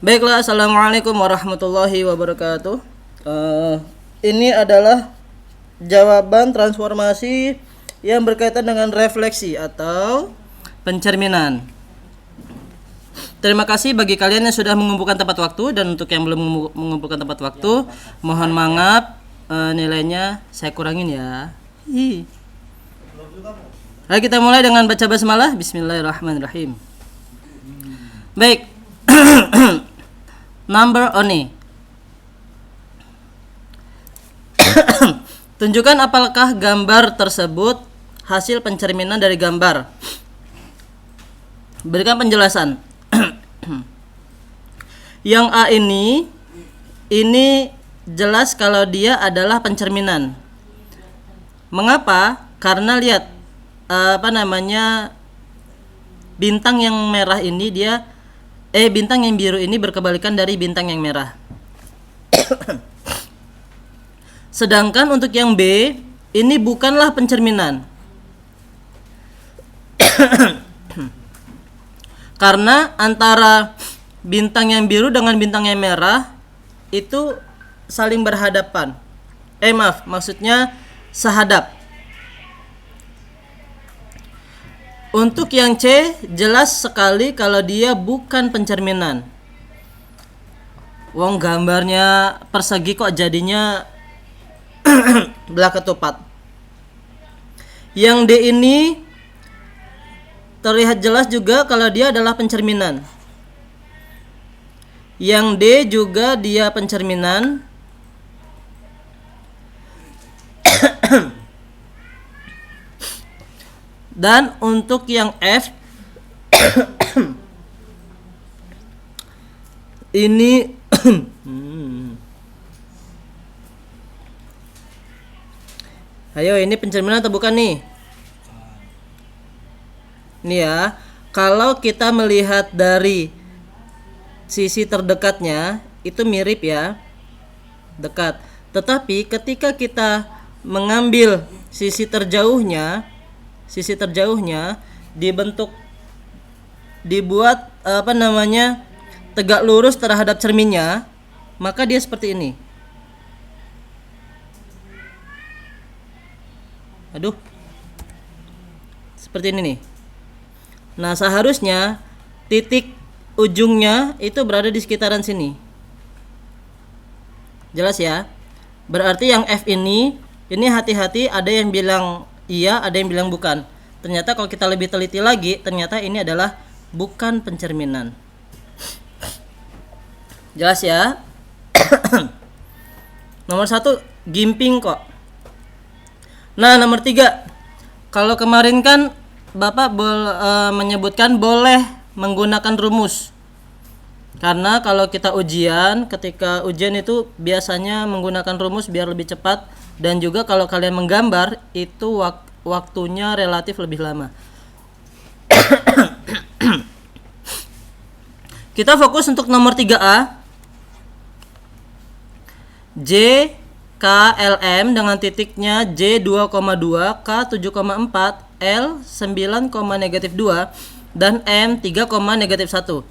Baiklah, assalamualaikum warahmatullahi wabarakatuh. Ini adalah jawaban transformasi yang berkaitan dengan refleksi atau pencerminan. Terima kasih bagi kalian yang sudah mengumpulkan tepat waktu, dan untuk yang belum mengumpulkan tepat waktu, mohon maaf, nilainya saya kurangin ya. Ayo kita mulai dengan baca basmalah. Bismillahirrahmanirrahim. Baik. Number only. Tunjukkan apakah gambar tersebut hasil pencerminan dari gambar. Berikan penjelasan. Yang A ini jelas kalau dia adalah pencerminan. Mengapa? Karena lihat bintang yang merah ini bintang yang biru ini berkebalikan dari bintang yang merah. Sedangkan untuk yang B, ini bukanlah pencerminan. Karena antara bintang yang biru dengan bintang yang merah itu saling berhadapan. Maksudnya sehadap. Untuk yang C, jelas sekali kalau dia bukan pencerminan. Wong gambarnya persegi kok jadinya belah ketupat. Yang D ini terlihat jelas juga kalau dia adalah pencerminan. Yang D juga dia pencerminan. Dan untuk yang F ini ayo, ini pencerminan atau bukan nih? Ini ya, kalau kita melihat dari sisi terdekatnya itu mirip ya, dekat. Tetapi ketika kita mengambil sisi terjauhnya dibuat tegak lurus terhadap cerminnya, maka dia seperti ini. Seperti ini nih. Nah, seharusnya titik ujungnya itu berada di sekitaran sini. Jelas ya? Berarti yang F ini hati-hati, ada yang bilang iya, ada yang bilang bukan. Ternyata kalau kita lebih teliti lagi, ternyata ini adalah bukan pencerminan. Jelas ya? Nomor 1 gimping kok. Nah, nomor 3, kalau kemarin kan Bapak menyebutkan boleh menggunakan rumus. Karena kalau kita ketika ujian itu biasanya menggunakan rumus biar lebih cepat. Dan juga kalau kalian menggambar itu waktunya relatif lebih lama. Kita fokus untuk nomor 3A. JKLM dengan titiknya J 2,2, K 7,4, L 9,-2 dan M 3,-1.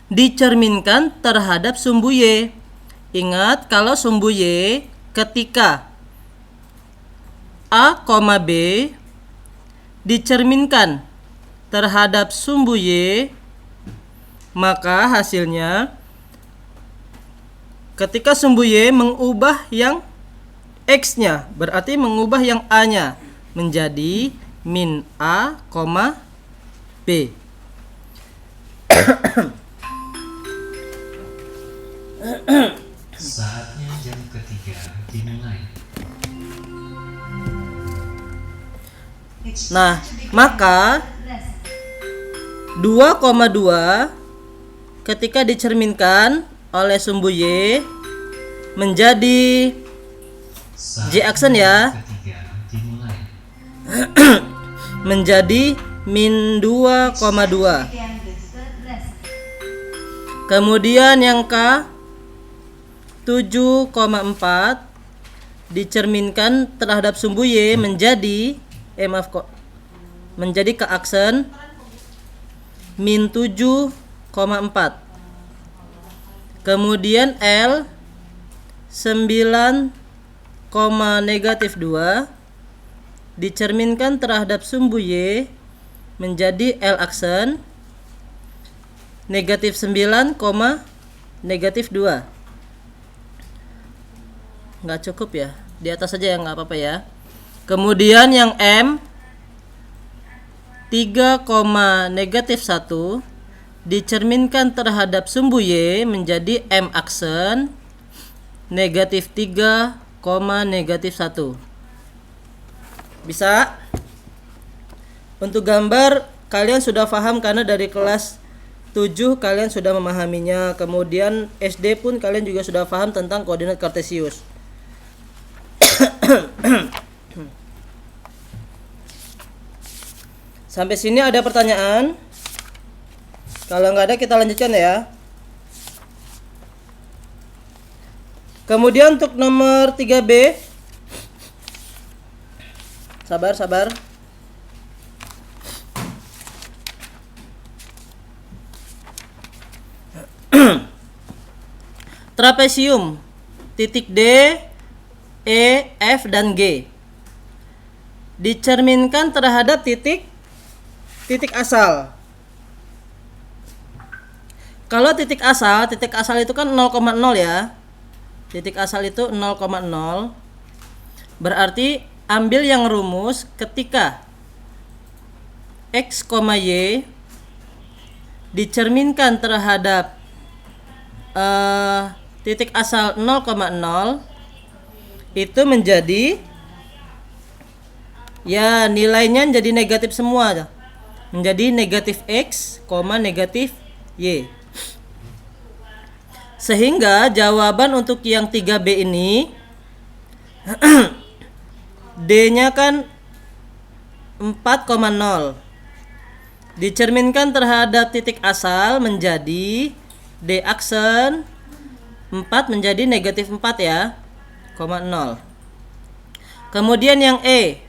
Dicerminkan terhadap sumbu Y. Ingat, kalau sumbu Y ketika A, B dicerminkan terhadap sumbu Y, maka hasilnya ketika sumbu Y mengubah yang X-nya, berarti mengubah yang A-nya menjadi min A, B. Saatnya jam ketiga dimulai. Nah, maka 2,2 ketika dicerminkan oleh sumbu Y menjadi J aksen ya, menjadi min 2,2. Kemudian yang K 7,4 dicerminkan terhadap sumbu Y menjadi menjadi ke aksen min 7 Kemudian L 9, negatif 2 dicerminkan terhadap sumbu Y menjadi L aksen negatif 9, negatif 2. Nggak cukup ya, di atas saja ya, nggak apa-apa ya. Kemudian yang M 3, negatif 1 dicerminkan terhadap sumbu Y menjadi M aksen negatif 3, negatif 1. Bisa? Untuk gambar kalian sudah paham karena dari kelas 7 kalian sudah memahaminya. Kemudian SD pun kalian juga sudah paham tentang koordinat kartesius. Sampai sini ada pertanyaan? Kalau nggak ada kita lanjutkan ya. Kemudian untuk nomor 3B, sabar. Trapesium titik D, E, F, dan G dicerminkan terhadap titik asal. Kalau titik asal itu kan 0,0 ya. Titik asal itu 0,0. Berarti ambil yang rumus ketika X, Y dicerminkan terhadap titik asal 0,0 itu menjadi, ya nilainya jadi negatif semua, menjadi negatif X, negatif Y. Sehingga jawaban untuk yang 3B ini D-nya kan 4,0 dicerminkan terhadap titik asal menjadi D aksen 4 menjadi negatif 4 ya, 0. Kemudian yang E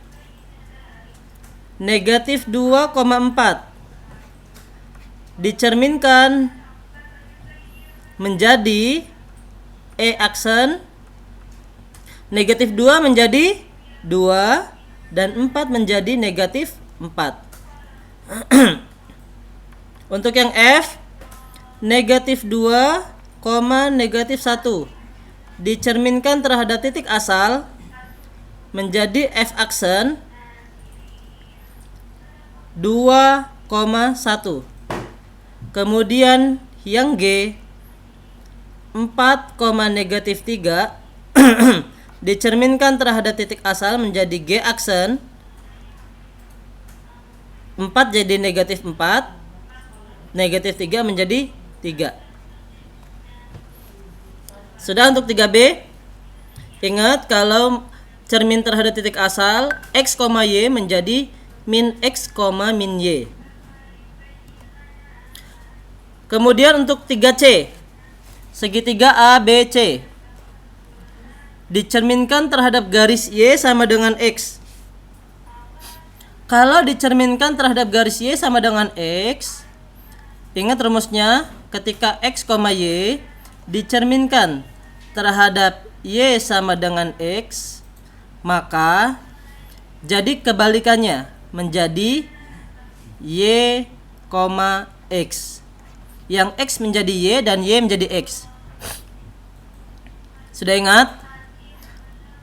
negatif 2,4 dicerminkan menjadi E aksen negatif 2 menjadi 2 dan 4 menjadi negatif 4. Untuk yang F negatif 2, negatif 1 dicerminkan terhadap titik asal menjadi F aksen 2,1. Kemudian yang G 4, negatif 3 dicerminkan terhadap titik asal menjadi G aksen 4 jadi negatif 4, negatif 3 menjadi 3. Sudah untuk 3B. Ingat kalau cermin terhadap titik asal X, Y menjadi min X, min Y. Kemudian untuk 3C, segitiga ABC dicerminkan terhadap garis Y sama dengan X. Kalau dicerminkan terhadap garis Y sama dengan X, ingat rumusnya, ketika X, Y dicerminkan terhadap Y sama dengan X, maka jadi kebalikannya menjadi Y, X. Yang X menjadi Y dan Y menjadi X. Sudah ingat?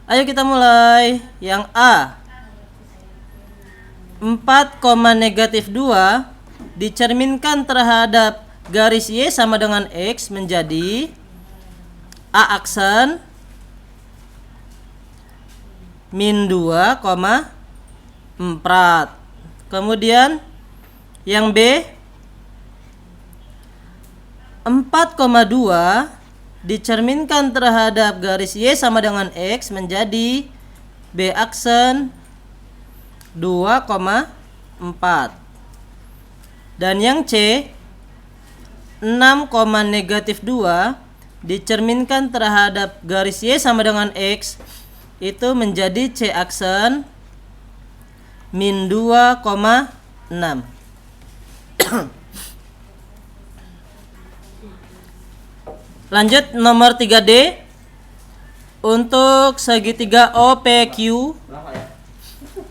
Ayo kita mulai. Yang A 4, negatif 2 dicerminkan terhadap garis Y sama dengan X menjadi A aksen min 2, 4. Kemudian yang B 4,2 dicerminkan terhadap garis Y sama dengan X menjadi B aksen 2,4. Dan yang C 6, negatif 2 dicerminkan terhadap garis Y sama dengan X itu menjadi C aksen min 2,6. Lanjut nomor 3D. Untuk segitiga OPQ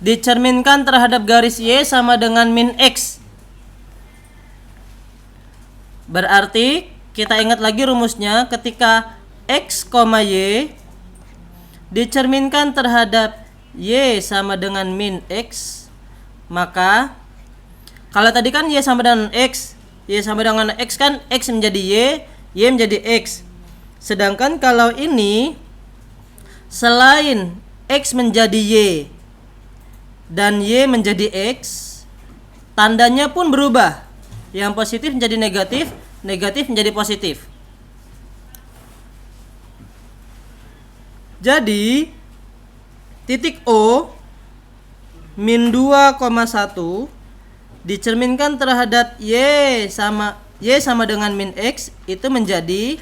dicerminkan terhadap garis Y sama dengan min X. Berarti kita ingat lagi rumusnya, ketika X, Y dicerminkan terhadap Y sama dengan min X, maka kalau tadi kan Y sama dengan X, Y sama dengan X kan X menjadi Y menjadi X. Sedangkan kalau ini selain X menjadi Y dan Y menjadi X, tandanya pun berubah. Yang positif menjadi negatif, negatif menjadi positif. Jadi titik O min 2,1 dicerminkan terhadap Y sama dengan min X, itu menjadi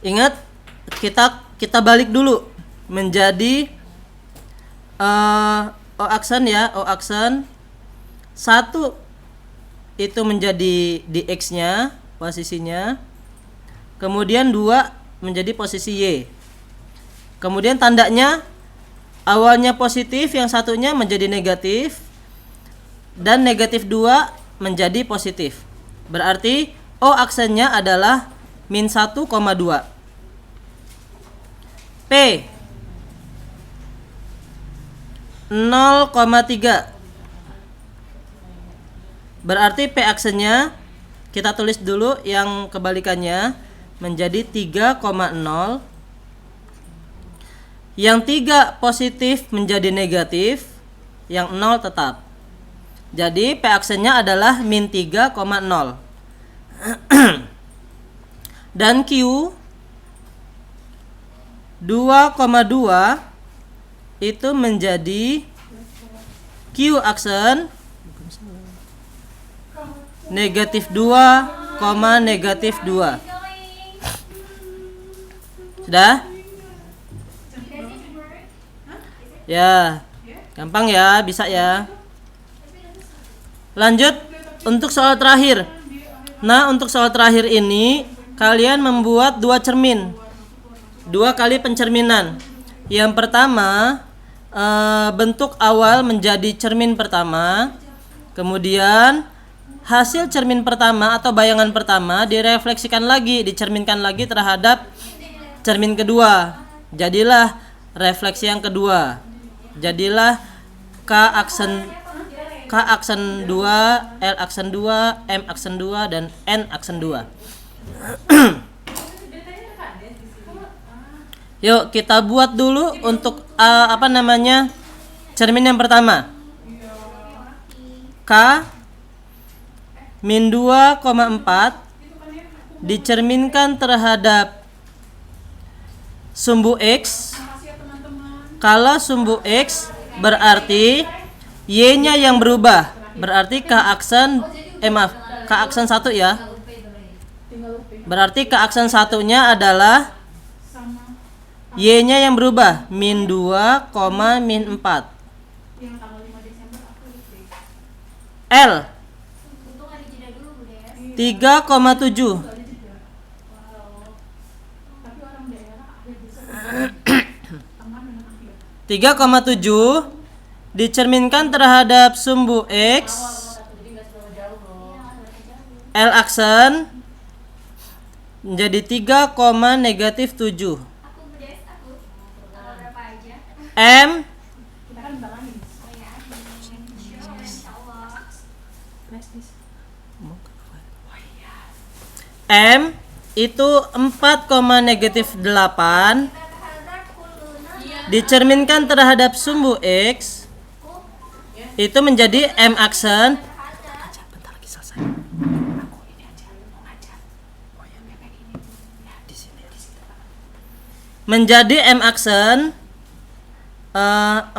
ingat, kita balik dulu menjadi O aksen ya, O aksen 1 itu menjadi di X-nya posisinya, kemudian 2 menjadi posisi Y. Kemudian tandanya awalnya positif, yang satunya menjadi negatif, dan negatif 2 menjadi positif. Berarti O aksennya adalah min 1,2. P 0,3. Berarti P aksennya kita tulis dulu yang kebalikannya menjadi 3,0. Yang 3 positif menjadi negatif, yang 0 tetap. Jadi P aksennya adalah min 3,0. Dan Q 2,2 itu menjadi Q aksen negatif 2, negatif 2. Sudah? Ya, gampang ya, bisa ya. Lanjut untuk soal terakhir. Nah, untuk soal terakhir ini kalian membuat 2 cermin, 2 kali pencerminan. Yang pertama, bentuk awal menjadi cermin pertama, kemudian hasil cermin pertama atau bayangan pertama direfleksikan lagi, dicerminkan lagi terhadap cermin kedua. Jadilah refleksi yang kedua. Jadilah K aksen 2, L aksen 2, M aksen 2, dan N aksen 2. Yuk kita buat dulu untuk cermin yang pertama. K min 2,4 dicerminkan terhadap sumbu X. Kalau sumbu X berarti Y-nya yang berubah. Berarti K aksen K aksen 1 ya. Berarti K aksen 1-nya adalah Y-nya yang berubah, min 2, min 4. L 3,7. 3,7 dicerminkan terhadap sumbu X. L aksen menjadi 3, negatif 7. M itu 4, negatif 8 dicerminkan terhadap sumbu X, itu menjadi M aksen menjadi M aksen 4,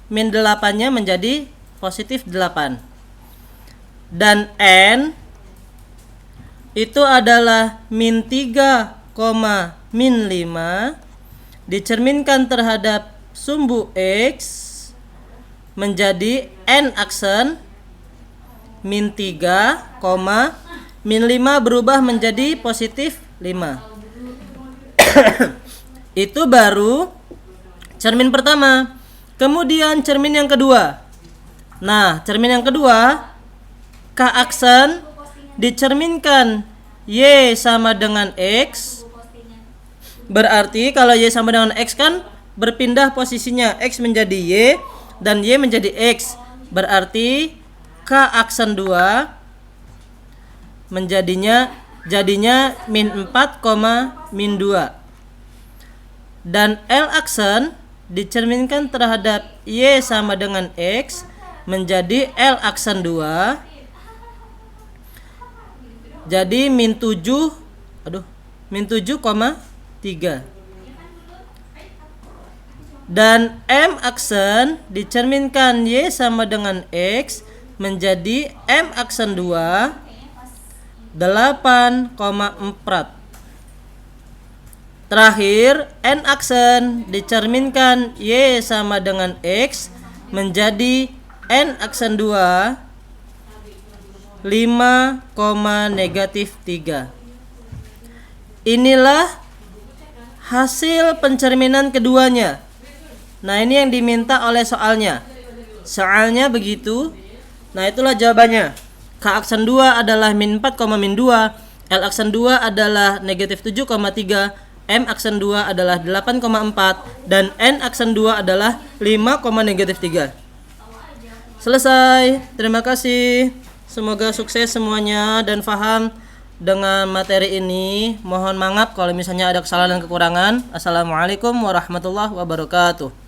min 8-nya menjadi positif 8. Dan N itu adalah min 3, min 5 dicerminkan terhadap sumbu X menjadi N aksen min 3, min 5 berubah menjadi positif 5. Itu baru cermin pertama. Kemudian cermin yang kedua. Nah, cermin yang kedua, K aksen dicerminkan Y sama dengan X. Berarti kalau Y sama dengan X kan berpindah posisinya, X menjadi Y dan Y menjadi X. Berarti K aksen 2 jadinya min 4, min 2. Dan L aksen dicerminkan terhadap Y sama dengan X menjadi L aksen 2 jadi min 7,3. Dan M aksen dicerminkan Y sama dengan X menjadi M aksen 2 8,4. Terakhir, N aksen dicerminkan Y sama dengan X menjadi N aksen 2 5,-3. Inilah hasil pencerminan keduanya. Nah, ini yang diminta oleh soalnya. Soalnya begitu. Nah, itulah jawabannya. K aksen 2 adalah min 4, min 2. L aksen 2 adalah negatif 7,3. M aksen 2 adalah 8,4 dan N aksen 2 adalah 5,-3. Selesai. Terima kasih. Semoga sukses semuanya dan paham dengan materi ini. Mohon maaf kalau misalnya ada kesalahan dan kekurangan. Assalamualaikum warahmatullahi wabarakatuh.